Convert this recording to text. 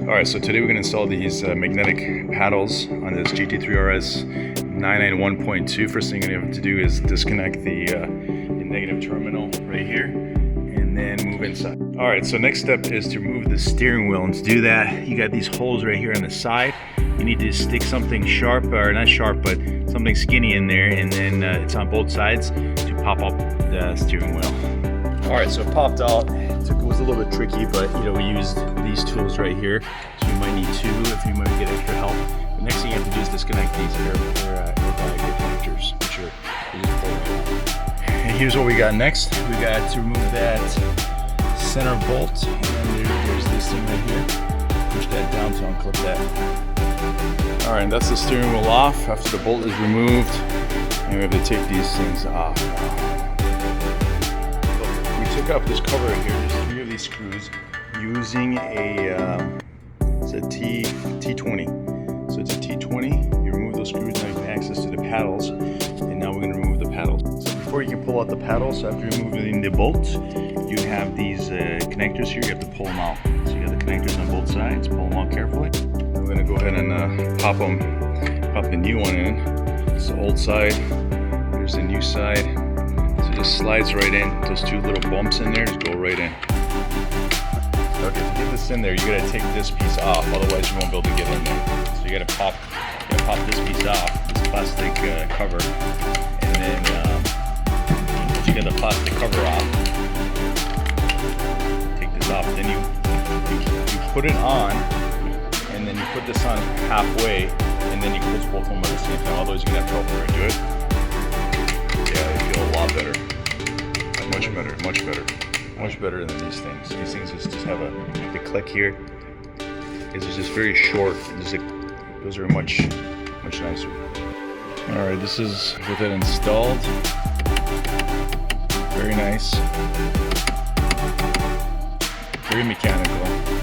Alright, so today we're going to install these magnetic paddles on this GT3RS 991.2. First thing you're going to have to do is disconnect the negative terminal right here and then move inside. Alright, so next step is to remove the steering wheel, and to do that you got these holes right here on the side. You need to stick something sharp, or not sharp, but something skinny in there, and then it's on both sides to pop up the steering wheel. Alright, so it popped out. It was a little bit tricky, but we used these tools right here, so you might need two if you might get extra help. The next thing you have to do is disconnect these airbag connectors, which are just pull. And here's what we got next. We got to remove that center bolt, and there's this thing right here. Push that down to unclip that. Alright, and that's the steering wheel off after the bolt is removed, and we have to take these things off. Took off this cover right here. There's 3 of these screws using it's a T20. So it's a T20. You remove those screws, now you have access to the paddles. And now we're going to remove the paddles. So before you can pull out the paddles, after removing the bolts, you have these connectors here. You have to pull them out. So you got the connectors on both sides. Pull them out carefully. We're going to go ahead and pop the new one in. It's the old side. There's the new side. It just slides right in. Those 2 little bumps in there just go right in. Okay, to get this in there, you gotta take this piece off, otherwise you won't be able to get in there. So you gotta pop this piece off, this plastic cover, and then once you get the plastic cover off, take this off. Then you put it on, and then you put this on halfway, and then you close both of them at the same time. Otherwise, you're gonna have trouble. Do it. Yeah, they feel a lot better. Much better than these things. These things just have the click here. It's just very short. Those are much nicer. All right, this is with it installed. Very nice. Very mechanical.